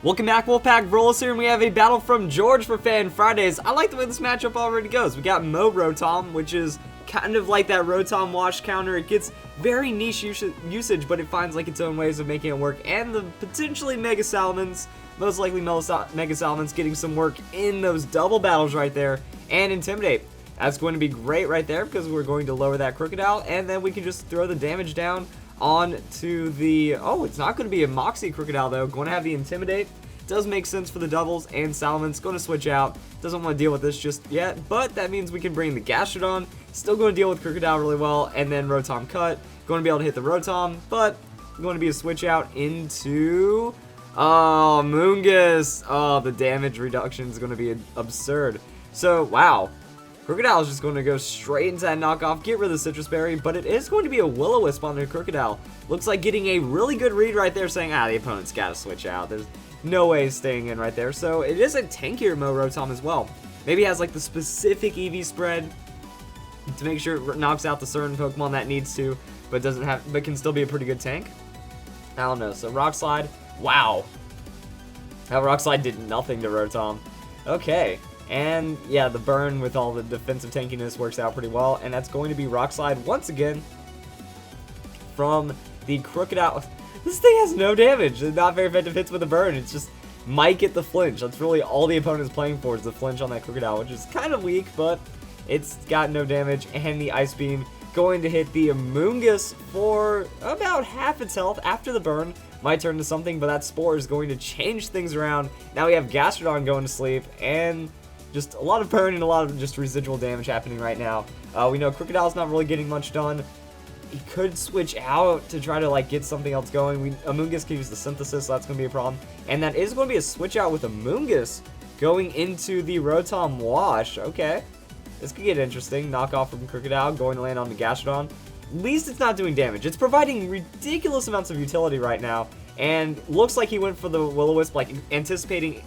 Welcome back, Wolfpack Brawlers here, and we have a battle from George for Fan Fridays. I like the way this matchup already goes. We got Mo Rotom, which is kind of like that Rotom wash counter. It gets very niche usage, but it finds like its own ways of making it work. And the potentially Mega Salamence, most likely Mega Salamence, getting some work in those double battles right there. And Intimidate. That's going to be great right there because we're going to lower that Crocodile, and then we can just throw the damage down on to the, oh, it's not going to be a Moxie Crocodile though, going to have the Intimidate. Does make sense for the doubles, and Salamence going to switch out, doesn't want to deal with this just yet, but that means we can bring the Gastrodon, still going to deal with Crocodile really well, and then Rotom Cut, going to be able to hit the Rotom, but going to be a switch out into, oh, Moongus. Oh, the damage reduction is going to be absurd. So, wow. Crocodile is just going to go straight into that knockoff, get rid of the Citrus Berry, but it is going to be a Will-O-Wisp on the Crocodile. Looks like getting a really good read right there saying, the opponent's got to switch out. There's no way staying in right there. So it is a tankier Mo Rotom as well. Maybe has like the specific EV spread to make sure it knocks out the certain Pokemon that needs to, but doesn't have, but can still be a pretty good tank. I don't know. So Rock Slide, wow. That Rock Slide did nothing to Rotom. Okay. And yeah, the burn with all the defensive tankiness works out pretty well. And that's going to be Rock Slide once again from the Crocodile. This thing has no damage. It's not very effective hits with a burn. It's just might get the flinch. That's really all the opponent is playing for, is the flinch on that Crocodile, which is kind of weak, but it's got no damage. And the Ice Beam going to hit the Amoonguss for about half its health after the burn. Might turn to something, but that Spore is going to change things around. Now we have Gastrodon going to sleep, and just a lot of burn and a lot of just residual damage happening right now. We know Crocodile's not really getting much done. He could switch out to try to like get something else going. Amoonguss can use the Synthesis, so that's going to be a problem. And that is going to be a switch out with Amoonguss going into the Rotom Wash. Okay, this could get interesting. Knockoff from Crocodile going to land on the Gastrodon. At least it's not doing damage. It's providing ridiculous amounts of utility right now. And looks like he went for the Will-O-Wisp, like anticipating,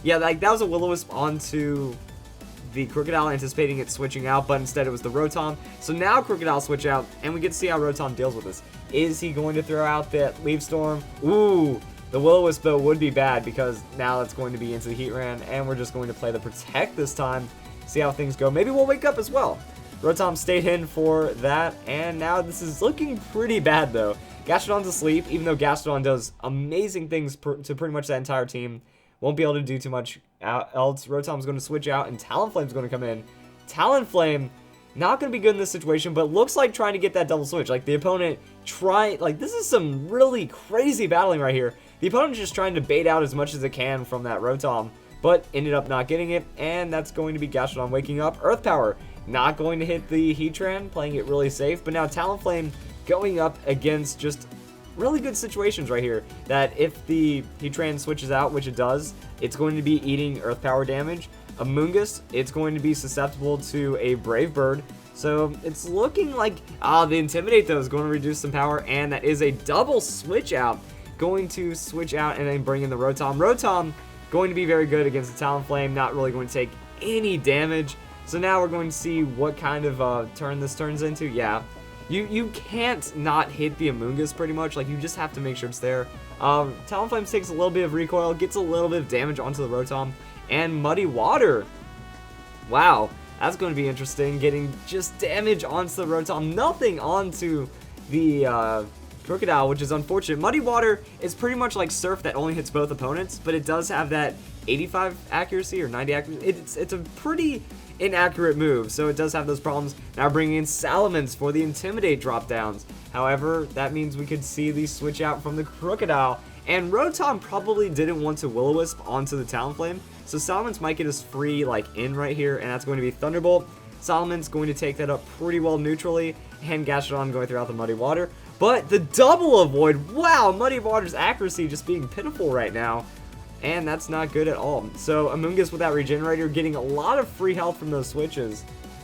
yeah, like that was a Will-O-Wisp onto the Crocodile, anticipating it switching out, but instead it was the Rotom. So now Crocodile switch out, and we get to see how Rotom deals with this. Is he going to throw out that Leaf Storm? Ooh, the Will-O-Wisp though would be bad because now it's going to be into the Heatran, and we're just going to play the Protect this time. See how things go. Maybe we'll wake up as well. Rotom stayed in for that, and now this is looking pretty bad though. Gastrodon's asleep, even though Gastrodon does amazing things to pretty much that entire team. Won't be able to do too much else. Rotom's going to switch out, and Talonflame's going to come in. Talonflame, not going to be good in this situation, but looks like trying to get that double switch. Like, the opponent like, this is some really crazy battling right here. The opponent's just trying to bait out as much as it can from that Rotom, but ended up not getting it, and that's going to be Gastrodon waking up. Earth Power, not going to hit the Heatran, playing it really safe, but now Talonflame going up against just really good situations right here, that if the Heatran switches out, which it does, it's going to be eating Earth Power damage. Amoonguss, it's going to be susceptible to a Brave Bird, so it's looking like, the Intimidate though is going to reduce some power, and that is a double switch out, going to switch out and then bring in the Rotom. Rotom going to be very good against the Talonflame, not really going to take any damage, so now we're going to see what kind of turn this turns into. Yeah. You can't not hit the Amoonguss pretty much. Like, you just have to make sure it's there. Talonflame takes a little bit of recoil, gets a little bit of damage onto the Rotom, and Muddy Water. Wow, that's going to be interesting. Getting just damage onto the Rotom, nothing onto the Crocodile, which is unfortunate. Muddy Water is pretty much like Surf that only hits both opponents, but it does have that 85 accuracy or 90 accuracy. It's a pretty inaccurate move, so it does have those problems. Now bringing in Salamence for the Intimidate drop downs. However, that means we could see the switch out from the Crocodile, and Rotom probably didn't want to Will-O-Wisp onto the Talonflame, so Salamence might get us free like in right here, and that's going to be Thunderbolt. Salamence going to take that up pretty well neutrally, and Gastrodon going throughout the Muddy Water, but the double avoid, wow, Muddy Water's accuracy just being pitiful right now. And that's not good at all. So Amoonguss with that Regenerator getting a lot of free health from those switches.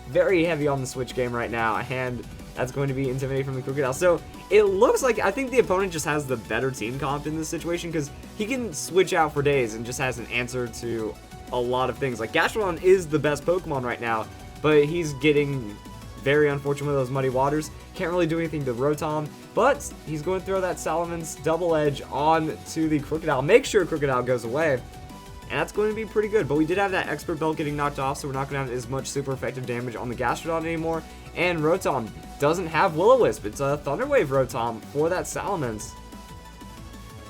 Very heavy on the switch game right now. And that's going to be Intimidate from the Crocodile. So it looks like I think the opponent just has the better team comp in this situation, because he can switch out for days and just has an answer to a lot of things. Like, Gastrodon is the best Pokemon right now, but he's getting Very unfortunate with those Muddy Waters. Can't really do anything to Rotom, but he's going to throw that Salamon's Double Edge on to the Crocodile. Make sure Crocodile goes away, and that's going to be pretty good. But we did have that Expert Belt getting knocked off, so we're not going to have as much super effective damage on the Gastrodon anymore. And Rotom doesn't have Will-O-Wisp. It's a Thunder Wave Rotom for that Salamence.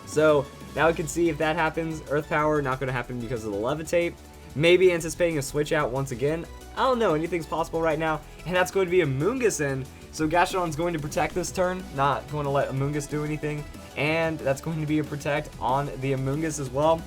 So now we can see if that happens. Earth Power, not going to happen because of the Levitate. Maybe anticipating a switch out once again. I don't know. Anything's possible right now. And that's going to be a Amoonguss in. So Gastrodon's going to protect this turn. Not going to let Amoonguss do anything. And that's going to be a protect on the Amoonguss as well.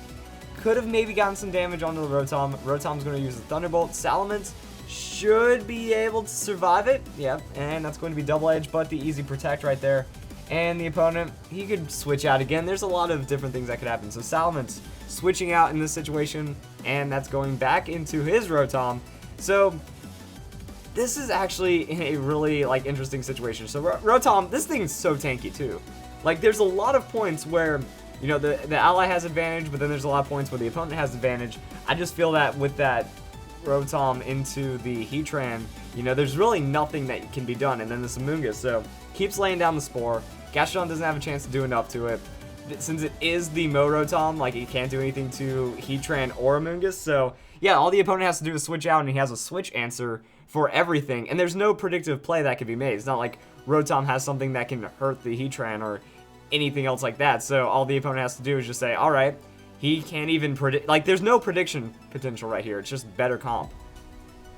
Could have maybe gotten some damage onto the Rotom. Rotom's going to use the Thunderbolt. Salamence should be able to survive it. Yep. And that's going to be Double Edge, but the easy protect right there. And the opponent, he could switch out again. There's a lot of different things that could happen. So Salamence switching out in this situation, and that's going back into his Rotom. So this is actually a really interesting situation. So Rotom, this thing's so tanky too. Like, there's a lot of points where, you know, the ally has advantage, but then there's a lot of points where the opponent has advantage. I just feel that with that Rotom into the Heatran, you know, there's really nothing that can be done. And then this Amoonguss, so keeps laying down the Spore. Gastrodon doesn't have a chance to do enough to it. Since it is the Mo-Rotom, like, he can't do anything to Heatran or Amoonguss. So, yeah, all the opponent has to do is switch out, and he has a switch answer for everything. And there's no predictive play that can be made. It's not like Rotom has something that can hurt the Heatran or anything else like that. So all the opponent has to do is just say, all right, he can't even predict. Like, there's no prediction potential right here. It's just better comp.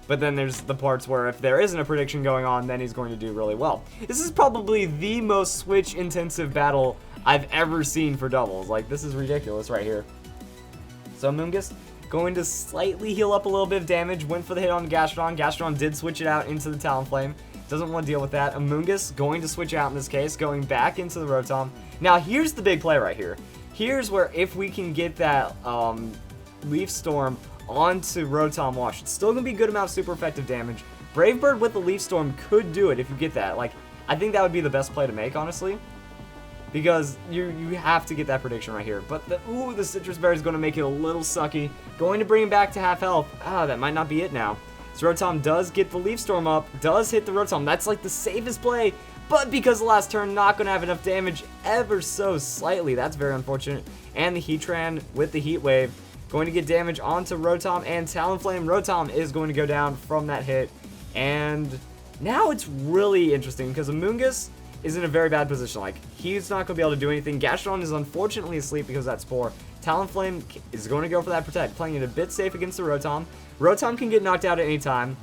But then there's the parts where if there isn't a prediction going on, then he's going to do really well. This is probably the most switch-intensive battle I've ever seen for doubles. Like, this is ridiculous right here. So Amoonguss going to slightly heal up a little bit of damage. Went for the hit on Gastrodon. Gastrodon did switch it out into the Talonflame. Doesn't want to deal with that. Amoonguss going to switch out in this case, going back into the Rotom. Now, here's the big play right here. Here's where if we can get that Leaf Storm onto Rotom Wash, it's still going to be a good amount of super effective damage. Brave Bird with the Leaf Storm could do it if you get that. Like, I think that would be the best play to make, honestly. Because you have to get that prediction right here. But the Citrus Berry is going to make it a little sucky. Going to bring him back to half health. Ah, that might not be it now. So Rotom does get the Leaf Storm up, does hit the Rotom. That's like the safest play, but because the last turn, not going to have enough damage ever so slightly. That's very unfortunate. And the Heatran with the Heat Wave going to get damage onto Rotom and Talonflame. Rotom is going to go down from that hit. And now it's really interesting because Amoonguss is in a very bad position. Like, he's not going to be able to do anything. Gastrodon is unfortunately asleep because of that Spore. Talonflame is going to go for that protect, playing it a bit safe against the Rotom. Rotom can get knocked out at any time.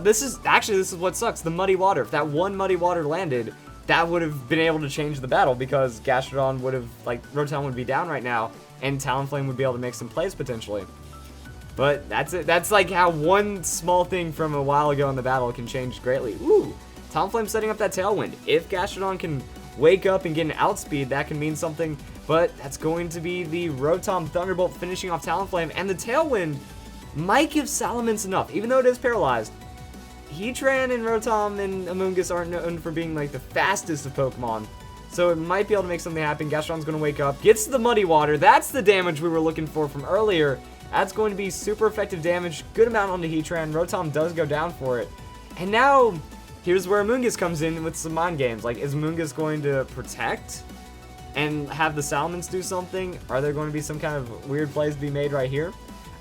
This is what sucks. The Muddy Water. If that one Muddy Water landed, that would have been able to change the battle because Gastrodon would have, Rotom would be down right now, and Talonflame would be able to make some plays potentially. But that's it. That's like how one small thing from a while ago in the battle can change greatly. Ooh, Talonflame setting up that Tailwind. If Gastrodon can wake up and get an outspeed, that can mean something. But that's going to be the Rotom Thunderbolt finishing off Talonflame, and the Tailwind might give Salamence enough, even though it is paralyzed. Heatran and Rotom and Amoonguss aren't known for being like the fastest of Pokemon, so it might be able to make something happen. Gastrodon's going to wake up, gets the Muddy Water. That's the damage we were looking for from earlier. That's going to be super effective damage, good amount on the Heatran. Rotom does go down for it. And now, here's where Amoonguss comes in with some mind games. Like, is Amoonguss going to protect and have the Salamence do something? Are there going to be some kind of weird plays to be made right here?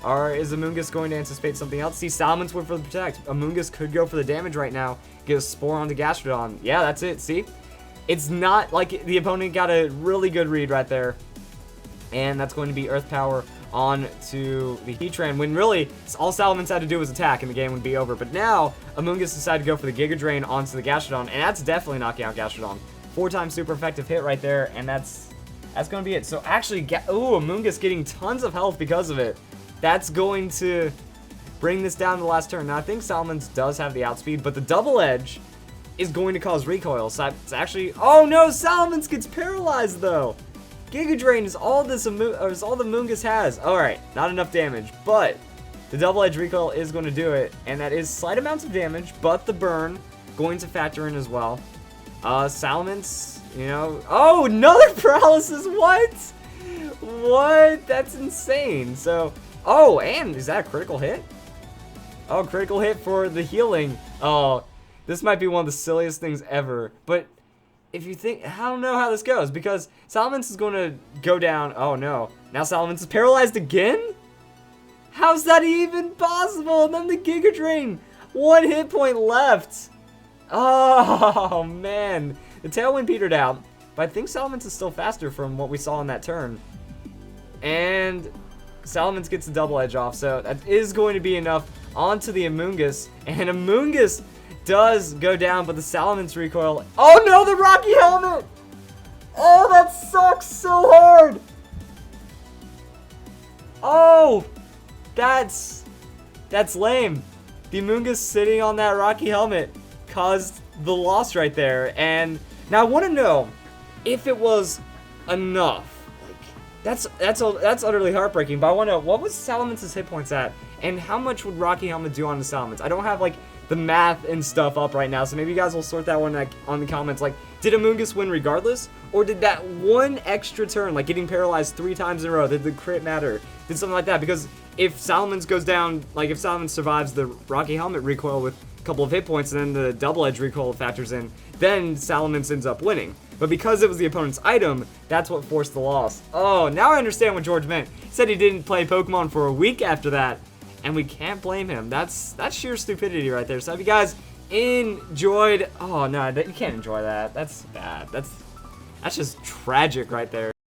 Or is Amoonguss going to anticipate something else? See, Salamence went for the protect. Amoonguss could go for the damage right now. Get a Spore onto Gastrodon. Yeah, that's it. See? It's not like the opponent got a really good read right there. And that's going to be Earth Power on to the Heatran, when really all Salamence had to do was attack and the game would be over. But now, Amoonguss decided to go for the Giga Drain onto the Gastrodon, and that's definitely knocking out Gastrodon. 4-time super effective hit right there, and that's going to be it. So actually, Amoonguss getting tons of health because of it. That's going to bring this down to the last turn. Now, I think Salamence does have the outspeed, but the Double Edge is going to cause recoil. So it's actually... Oh, no! Salamence gets paralyzed, though! Giga Drain is all the Amoonguss has. Alright, not enough damage, but the Double Edge recoil is going to do it, and that is slight amounts of damage, but the burn going to factor in as well. Salamence, you know... Oh, another paralysis! What? What? That's insane. So... Oh, and is that a critical hit? Oh, critical hit for the healing. Oh, This might be one of the silliest things ever, but if you think, I don't know how this goes, because Salamence is going to go down. Oh no, now Salamence is paralyzed again? How's that even possible? And then the Giga Drain, 1 hit point left. Oh man, the Tailwind petered out, but I think Salamence is still faster from what we saw in that turn. And Salamence gets the double edge off, so that is going to be enough onto the Amoonguss, and Amoonguss does go down, but the Salamence recoil. Oh no, the Rocky Helmet! Oh, that sucks so hard! Oh, that's lame. The Amoonguss sitting on that Rocky Helmet caused the loss right there, and now I want to know if it was enough. That's utterly heartbreaking, but I want to know, what was Salamence's hit points at, and how much would Rocky Helmet do on the Salamence? I don't have, like, the math and stuff up right now, so maybe you guys will sort that one on the comments. Like, did Amoonguss win regardless, or did that one extra turn, like getting paralyzed 3 times in a row, did the crit matter? Did something like that? Because if Salamence goes down, like if Salamence survives the Rocky Helmet recoil with a couple of hit points, and then the double edge recoil factors in, then Salamence ends up winning. But because it was the opponent's item, that's what forced the loss. Oh, now I understand what George meant. He said he didn't play Pokemon for a week after that, and we can't blame him. That's sheer stupidity right there. So if you guys enjoyed, oh no, you can't enjoy that. That's bad. That's just tragic right there.